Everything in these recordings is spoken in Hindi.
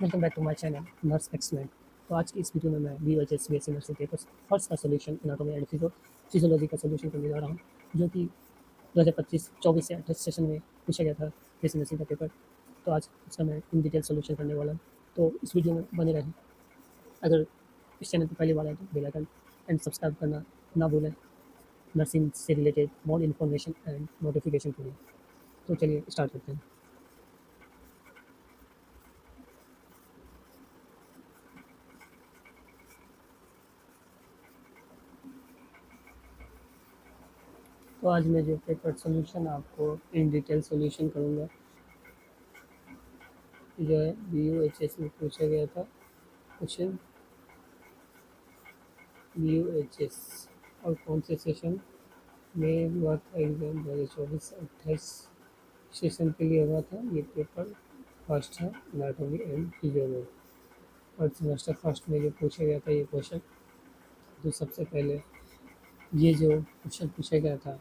Welcome back to my channel nurse explain. तो आज की इस वीडियो में मैं बीओएचएस बीएससी नर्सिंग के कुछ फर्स्ट का सोल्यूशन एनाटॉमी एंड फिजियोलॉजी का सोल्यूशन करने जा रहा हूँ, जो कि 2025-24 से 28 सेशन में पूछा गया था बीएससी नर्सिंग का पेपर। तो आज इसका मैं इन डिटेल सोल्यूशन करने वाला हूँ, तो इस वीडियो में बने रहें। अगर इस चैनल पर पहली बार आए तो बेल आइकन एंड सब्सक्राइब करना ना भूलें, नर्सिंग से related more information and notification के लिए। तो चलिए स्टार्ट करते हैं। तो आज मैं जो पेपर सोल्यूशन आपको इन डिटेल सोल्यूशन करूँगा, जो है BUHS में पूछा गया था क्वेश्चन। BUHS और कौन से सेशन में हुआ था एग्जाम? 2024-28 सेशन के लिए हुआ था ये पेपर। फर्स्ट है एनाटॉमी एंड फिजियोलॉजी, और सेमेस्टर फर्स्ट में जो पूछा गया था ये क्वेश्चन। तो सबसे पहले ये जो क्वेश्चन पूछा गया था,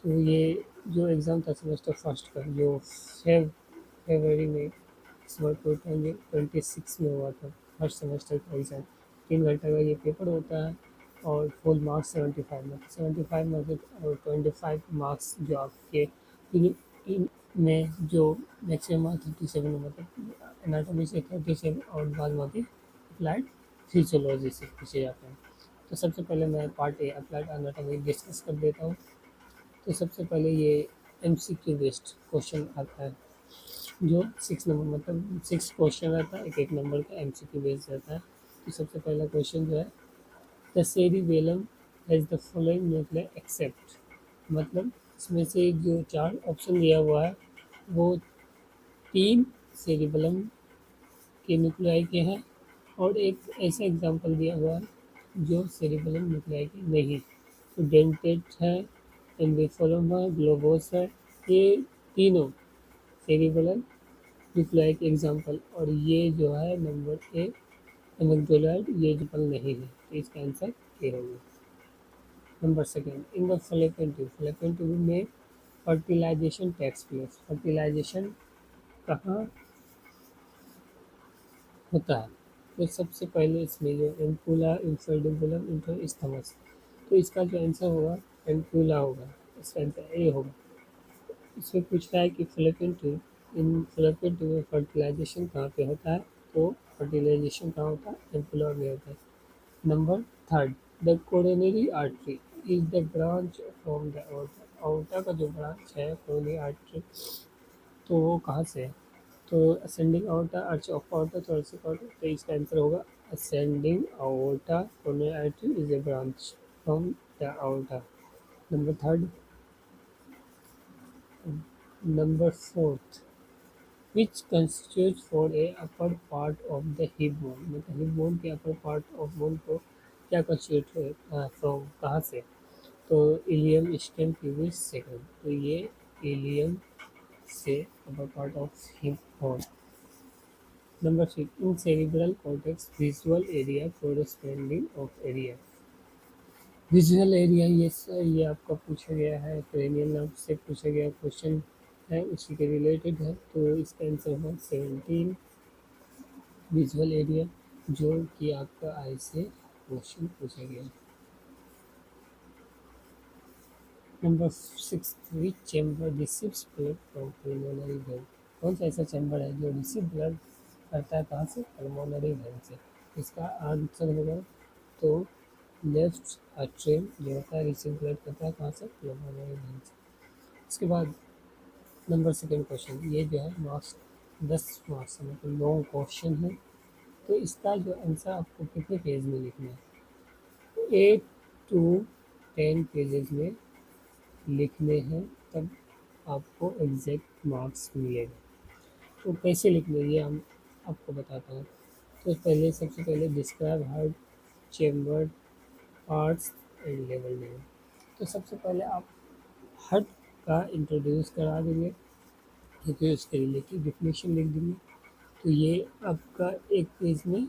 तो ये जो एग्ज़ाम था सेमेस्टर फर्स्ट का, जो फरवरी में इस बार 2026 में हुआ था, फर्स्ट सेमेस्टर का एग्ज़ाम। 3 घंटे का ये पेपर होता है और फुल मार्क्स 75 मार्क्स और 25 मार्क्स जो आपके इन इन में जो मैक्सिमम मार्क्स 37 में, मतलब एनाटॉमी से 37 और बाद बाकी अप्लाइड फिजियोलॉजी से पूछे जाते हैं। तो सबसे पहले मैं part A applied anatomy discuss कर देता हूँ। तो सबसे पहले ये MCQ बेस्ड क्वेश्चन आता है, जो 6 नंबर, मतलब 6 क्वेश्चन रहता है, एक एक नंबर का MCQ बेस्ड रहता है। तो सबसे पहला क्वेश्चन जो है, the cerebellum has the following nuclear except, मतलब इसमें से जो 4 ऑप्शन दिया हुआ है वो 3 सेरिबेलम के न्यूक्लियाई के हैं, और एक ऐसा एग्जांपल दिया हुआ है जो सेरिबेलम न्यूक्लियाई के नहीं। तो डेंटेट है, एम्बिफोलम है, ग्लोबोस है, ये तीनों सेरिबेलम न्यूक्लियाई के एग्जांपल, और ये जो है नंबर ए एमेक्डोलाइड, ये एग्जांपल नहीं है। तो इसका आंसर ए होगा। Number second, in the fallopian tube में फर्टिलाइजेशन टेक्स प्लेस, फर्टिलाइजेशन कहाँ होता है? तो सबसे पहले इसमें जो एम्पुला, इंफेर्टिबुलम, इंटरस्थमस, तो इसका जो आंसर होगा एम्पुला होगा, इसका आंसर ए होगा। इसमें पूछ रहा है कि फैलोपियन ट्यूब, इन फैलोपियन ट्यूब में फर्टिलाइजेशन कहाँ पे होता है? तो फर्टिलाइजेशन कहाँ होता है? एम्पुला में होता है। Number third, the coronary artery is the branch from the aorta, aorta का जो ब्रांच है कोरोनरी आर्टरी, तो वो कहाँ से है? तो ascending aorta, arch of aorta, thoracic aorta, तो इसका आंसर होगा ascending aorta, coronary artery is a branch from the aorta। Number third. Number fourth, which constitutes for a upper part of the hip bone, मतलब हिप बोन के अपर पार्ट ऑफ बोन को क्या कंस्टिट्यूट फ्रॉम, कहाँ से? तो इलियम, स्टेम, प्यूबिस, सेकम, तो ये इलियम से upper part of hip bone. Number six, in cerebral cortex visual area corresponding of area, visual area ये आपका पूछा गया है, क्रेनियल नर्व से पूछा गया क्वेश्चन है, उसी के रिलेटेड है। तो इसका आंसर है 17 विजुअल एरिया, जो कि आपका आई से क्वेश्चन पूछा गया। Number six, which chamber receives blood from pulmonary vein, कौन सा ऐसा चैम्बर है जो रिसीव ब्लड करता है कहाँ से? पल्मोनरी वेन से। इसका आंसर होगा तो लेफ्ट अट्रियम जो होता है रिसीव ब्लड करता है कहाँ से? पल्मोनरी वेन से। इसके बाद नंबर सेकेंड क्वेश्चन, ये जो है मार्क्स 10 मार्क्स मतलब लॉन्ग क्वेश्चन है। तो इसका जो आंसर आपको कितने पेज में लिखना है? 8 to 10 पेजेस में लिखने हैं, तब आपको एग्जैक्ट मार्क्स मिलेगा। तो कैसे लिखने ये हम आपको बताता हूँ। तो पहले सबसे पहले describe heart chamber parts and level name. तो सबसे पहले आप हार्ट का इंट्रोड्यूस करा देंगे, क्योंकि उसके रिलेटेड डिफिनेशन लिख देंगे। तो ये आपका एक पेज में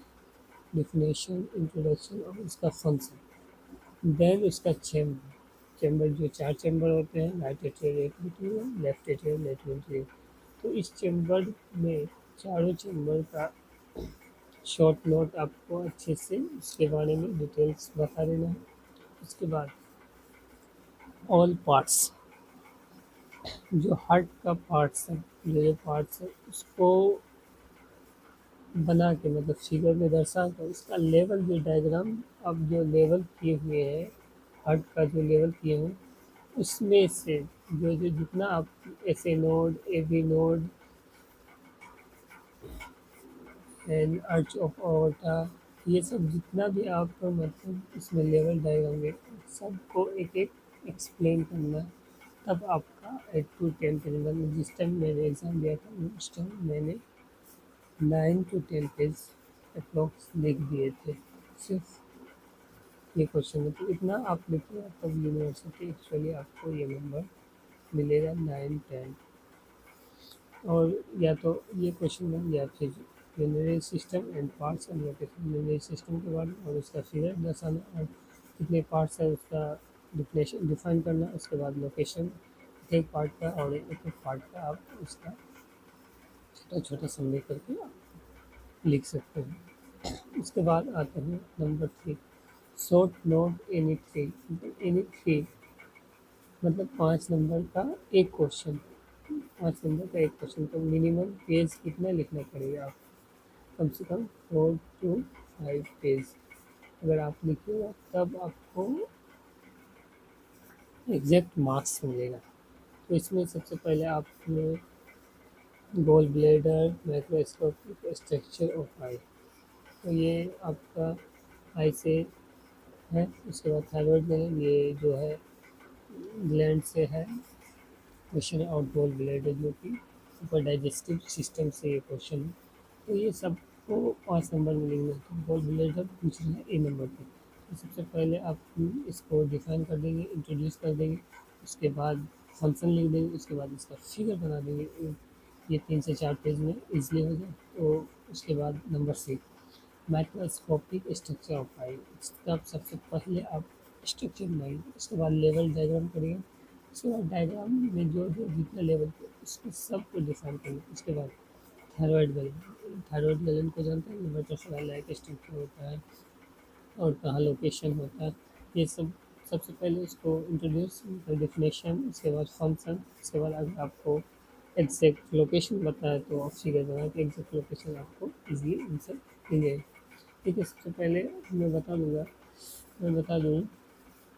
डिफिनेशन, इंट्रोडक्शन और उसका फंक्शन। देन उसका चेम्बर, चेम्बर जो 4 चेम्बर होते हैं, right atrial, left atrial, left atrial, left ventricle. तो इस चेम्बर में चारों चेम्बर का शॉर्ट नोट आपको अच्छे से उसके बारे में डिटेल्स बता देना है। उसके बाद ऑल पार्ट्स, जो हार्ट का पार्ट्स है, जो ये पार्ट्स है उसको बना के मतलब फिगर में दर्शा कर उसका लेवल जो डायग्राम आप जो लेवल किए हुए हैं, हार्ट का जो लेवल किए हैं उसमें से जो जो जितना आप ऐसे node, A B node and arch of aorta, ये सब जितना भी आप मतलब इसमें लेवल डायग्राम में सबको एक एक एक्सप्लेन करना, तब आपका 8 to 10 पेज, मतलब जिस टाइम मैंने एग्ज़ाम दिया था उस टाइम मैंने 9 to 10 पेज अप्रॉक्स लिख दिए थे सिर्फ ये क्वेश्चन में। तो इतना आप लिखिए तब यूनिवर्सिटी एक्चुअली आपको ये नंबर मिलेगा 9, 10। और या तो ये क्वेश्चन में या फिर urinary system and parts and location, urinary system के बारे में और उसका फिगर दर्शाना और कितने पार्ट्स है उसका डिफिनेशन डिफाइन करना, उसके बाद लोकेशन एक पार्ट का और एक एक पार्ट का आप उसका छोटा छोटा समरी करके आप लिख सकते हैं। उसके बाद आते हैं number 3, short note any three. Any three मतलब 5 नंबर का एक क्वेश्चन, 5 नंबर का एक क्वेश्चन, तो मिनिमम पेज कितना लिखना पड़ेगा आप, कम से कम 4 to 5 पेज अगर आप लिखिएगा तब आपको एग्जैक्ट मार्क्स मिलेगा। तो इसमें सबसे पहले आपने gall bladder microscopic structure of eye, तो ये आपका आई से है। उसके बाद थायरॉयड ग्लैंड, ये जो है ग्लैंड से है क्वेश्चन है, और गोल ब्लेडर जो कि ऊपर डाइजेस्टिव सिस्टम से ये क्वेश्चन है। तो ये सबको 5 नंबर में लिखना है। तो गोल ब्लेडर पूछ रहे हैं A नंबर पे, तो सबसे पहले आप इसको डिफाइन कर देंगे, इंट्रोड्यूस कर देंगे, उसके बाद फंक्शन लिख देंगे, उसके बाद इसका फिगर बना देंगे। ये 3 से 4 पेज में इजली हो जाए। तो उसके बाद नंबर 6, माइक्रोस्कोपिक स्ट्रक्चर ऑफ आई, इसका सबसे पहले आप स्ट्रक्चर बनाइए, उसके बाद लेवल डायग्राम करिए, उसके बाद डायग्राम में जो जो जितना लेवल पे उसको सबको डिफाइन करिए। उसके बाद थायरॉयड ग्लैंड, थायरॉयड ग्लैंड को जानते हैं, बटरफ्लाई लाइक स्ट्रक्चर होता है और कहाँ लोकेशन होता है, ये सब सबसे पहले उसको इंट्रोड्यूस, डेफिनेशन, उसके बाद फंक्शन, उसके बाद अगर आपको एग्जैक्ट लोकेशन बताए तो आप फिगर बना के एग्जैक्ट लोकेशन आपको इजीली आंसर मिल जाएगी। ठीक है, सबसे पहले मैं बता दूँ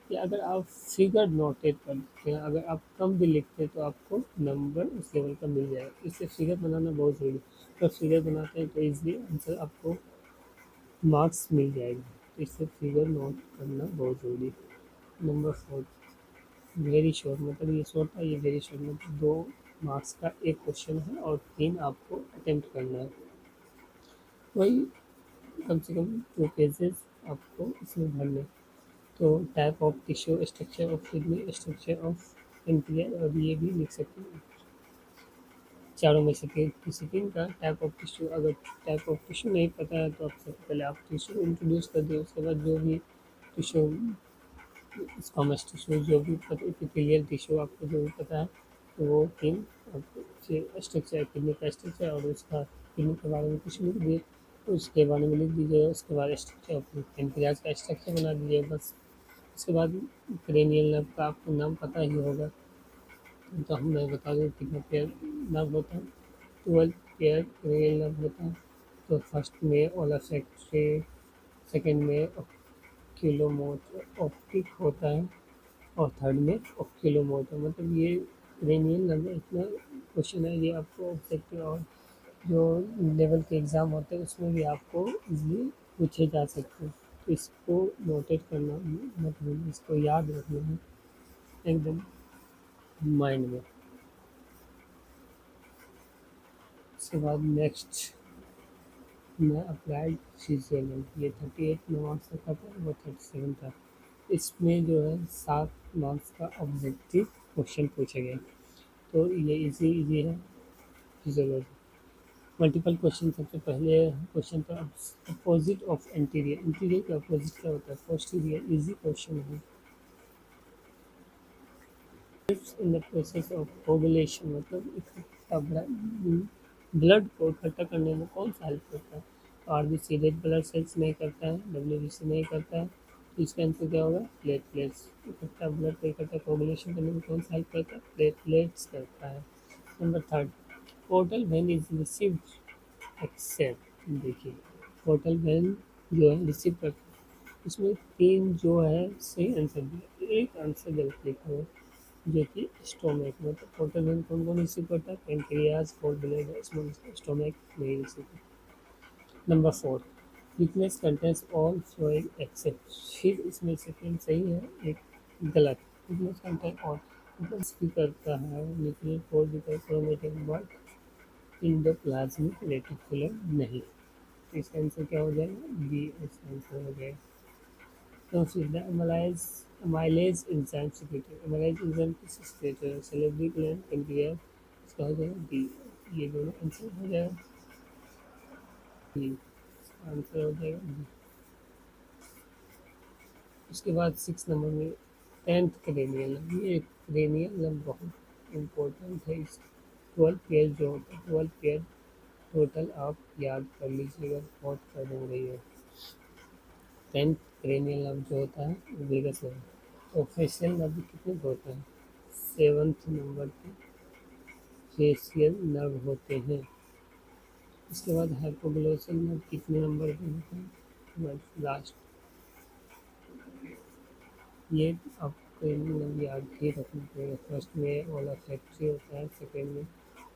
कि अगर आप फिगर नोटेट करते हैं, अगर आप कम भी लिखते हैं तो आपको नंबर उस लेवल का मिल जाएगा, इससे फिगर बनाना बहुत ज़रूरी है। तो फिगर बनाते हैं तो इजीली आंसर आपको मार्क्स मिल जाएगा, तो इससे फिगर नोट करना बहुत ज़रूरी है। नंबर 4, वेरी शॉर्ट, मतलब ये शॉर्ट है, ये वेरी शॉर्ट, मतलब 2 मार्क्स का एक क्वेश्चन है और 3 आपको अटेम्प्ट करना है। वही कम से कम 2 पेजेस आपको इसमें भरने। तो type of tissue, structure of kidney, structure of pancreas, और ये भी लिख सकते हैं चारों में से किसी तीन का टाइप ऑफ टिश्यू। अगर टाइप ऑफ टिश्यू नहीं पता है तो आप सबसे पहले आप टिश्यू इंट्रोड्यूस कर दें, उसके बाद जो भी टिश्यू, स्क्वामस टिश्यू, जो भी एपिथेलियल टिश्यू आपको जो भी पता है, तो वो तीन आपको स्ट्रक्चर, किडनी का स्ट्रक्चर और उसका किडनी के बारे में कुछ लिख दिए, तो उसके बारे में लिख दीजिएगा। उसके बाद स्ट्रक्चर ऑफ पेनक्रियाज का स्ट्रक्चर बना दीजिए बस। उसके बाद क्रेनियल नर्व का आपको नाम पता ही होगा, तो हम मैं बता दूँ कितना पेयर नर्व होता है, 12 पेयर क्रेनियल नर्व होता है। तो फर्स्ट में ओलाफैक्टरी, सेकंड में ऑक्यूलोमोटर ऑप्टिक होता है और थर्ड में ऑक्यूलोमोटर, मतलब ये क्रेनियल नर्व इतना क्वेश्चन है, ये आपको ऑब्जेक्टिव और जो लेवल के एग्ज़ाम होते हैं उसमें भी आपको इजीली पूछे जा सकते हैं। तो इसको नोटेट करना मत भूलिए, इसको याद रखना है एकदम माइंड में। उसके बाद नेक्स्ट मैं अप्लाइड फिजियोलॉजी, ये 38 मार्क्स का था, वो 37 था। इसमें जो है 7 मार्क्स का ऑब्जेक्टिव क्वेश्चन पूछे गए, तो ये इजी इजी है फिजियोलॉजी। मल्टीपल क्वेश्चन, सबसे पहले क्वेश्चन था अपोजिट ऑफ एंटीरियर, एंटीरियर का अपोजिट क्या होता है, पोस्टीरियर, इजी क्वेश्चन है। In the process of ovulation, मतलब इकट्ठा ब्लड को इकट्ठा करने में कौन सा हेल्प करता है, आरबीसी रेड ब्लड सेल्स नहीं करता है, डब्ल्यूबीसी नहीं करता है, तो इसका आंसर क्या होगा? प्लेटलेट्स। इकट्ठा ब्लड को इकट्ठा कोगुलेशन करने में कौन सा हेल्प करता है? प्लेटलेट्स करता है। Number third, portal vein is received accept. देखिए, पोर्टल वेन जो है रिसीव करता है, इसमें तीन जो है सही आंसर दिया, एक आंसर गलत लिखा हुआ जो कि स्टोमक में। तो पोर्टल वेन कौन कौन रिसीव करता है? Pancreas, gall bladder, small stomach नहीं रिसीव करता। Number four, weakness contents all fluid except. फिर इसमें सेकेंड सही है, एक गलत। वीकनेस कंटेंट ऑल भी करता है nuclear cortical chromatin but endoplasmic reticulum नहीं। तो इसका आंसर क्या हो जाएगा? बी इसका आंसर हो जाएगा। तो फिर the amylase enzyme secreted. Amylase enzyme किस सिक्रेटेड है? सेलेब्री ग्लैंड, पेनक्रियाज। इसका हो जाएगा डी। ये दोनों आंसर हो जाएगा डी। आंसर हो जाएगा डी। उसके बाद 6 नंबर में 10th क्रेनियल नर्व। ये क्रेनियल नर्व बहुत इम्पोर्टेंट है। इस 12 पेयर जो होता है, 12 पेयर टोटल आप याद कर लीजिएगा, बहुत फायदेमंद रही है। 10th क्रेनियल नर्व जो होता है वो वेगस नर्व। और फेशियल नर्व कितने के होते हैं? 7th नंबर के फेशियल नर्व होते हैं। उसके बाद हाइपोग्लोसल नर्व कितने नंबर पे होते हैं? लास्ट। ये आपको मतलब याद ही रखना पड़ेगा। फर्स्ट में वाला फैक्ट्री होता है, सेकेंड में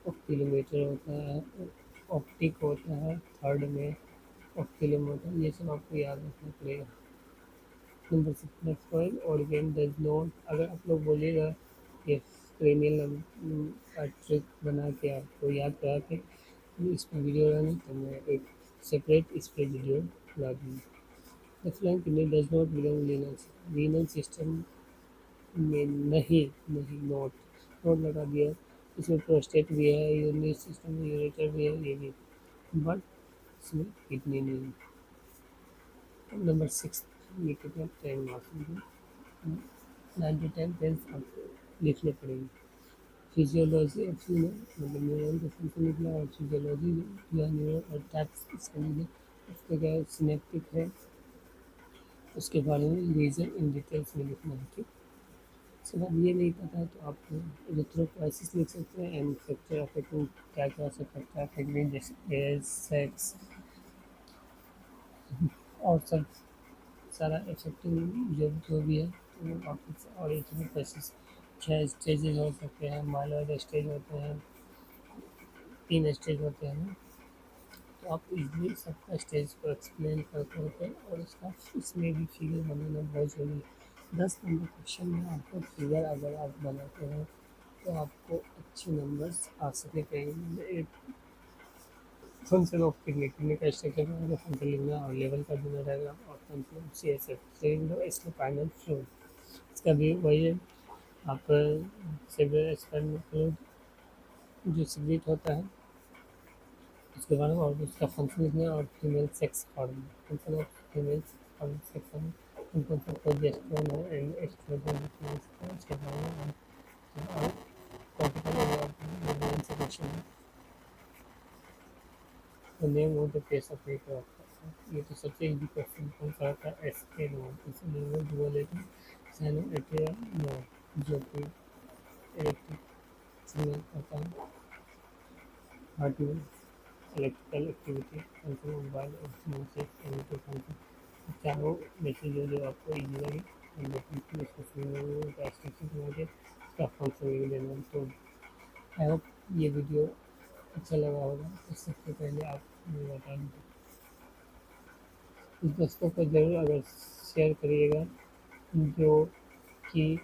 ऑक्टिलोमीटर होता है, ऑप्टिक होता है, थर्ड में ऑक्टिलोमीटर। ये सब आपको याद रखना पड़ेगा। Number 6, the following organ does not. अगर आप लोग बोलिएगा कि क्रेनियल का ट्रिक बना के आपको याद करा के इस पर वीडियो बनानी, तो मैं एक सेपरेट इस पर वीडियो ला दूँगा। The flank kidney does not belong renal system में नहीं, नहीं नोट, नोट लगा दिया। इसमें प्रोस्टेट भी है, यूरिनरी सिस्टम में यूरेटर भी है, ये भी, बट इसमें किडनी नहीं है। नंबर 6, ये कितना 10 मार्क्स में 9 to 10 पेन्स आपको लिखने पड़ेंगे। फिजियोलॉजी एक्चुअली में मतलब न्यूरॉन का फंक्शन निकला, और फिजियोलॉजी जो है न्यूरल और टाइप्स इसके लिए उसका क्या है, सिनेप्टिक है, उसके बारे में रीजन इन डिटेल्स में लिखना है। ठीक, उसके बाद ये नहीं पता है तो आप एरिथ्रोपोइसिस लिख सकते हैं, एंड फैक्टर अफेक्टिंग क्या क्या हो सकता है, अफेक्टिंग जैसे एज, सेक्स और सब सारा अफेक्टिंग जो जो भी है, तो आप और एरिथ्रोपोइसिस 6 स्टेजेस हो सकते हैं, माइलर स्टेज होते हैं, 3 स्टेज होते हैं ना। तो आप इजली सबका स्टेज को एक्सप्लेन कर करके, और उसका इसमें भी फिगर बनाना बहुत ज़रूरी है। 10 नंबर क्वेश्चन में आपको फिगर अगर आप बनाते हैं तो आपको अच्छे नंबर्स आ सके कहीं। एक फंक्शन ऑफ किडनी का स्ट्रक्चर रहेगा, फंक्शन लिखना, और लेवल का देना रहेगा, और function of C S F spinal fluid, इसका भी वही है। आप सेवरल स्पाइनल फ्लूइड जो सिक्रेट होता है उसके बारे में, और उसका फंक्शन लिखना है, और female sex hormone, function of female sex hormone, function of progesterone and estrogen उसके बारे में, और कॉर्टिकल सेक्रेशन है। तो name of the face of aircraft, ये तो सबसे इजी क्वेश्चन कौन सा था? एस के नोट, इसलिए डुअलिटी सैनो एट्रिया नोट, जो कि इलेक्ट्रिक सिग्नल होता है, हार्ट में electrical activity, function of mobile और सिग्नल एमिटर फंक्शन। चारों में से जो आपको इजी लगे हम देखेंगे इसको सिग्नल का स्ट्रक्चर बना के इसका फंक्शन भी देना। तो आई होप ये वीडियो अच्छा लगा होगा। इस सबसे पहले आप मुझे बता दीजिए, कुछ दोस्तों को ज़रूर अगर शेयर करिएगा जो कि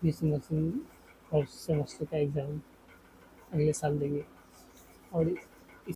इस मशीन और सेमेस्टर का एग्ज़ाम अगले साल देंगे, और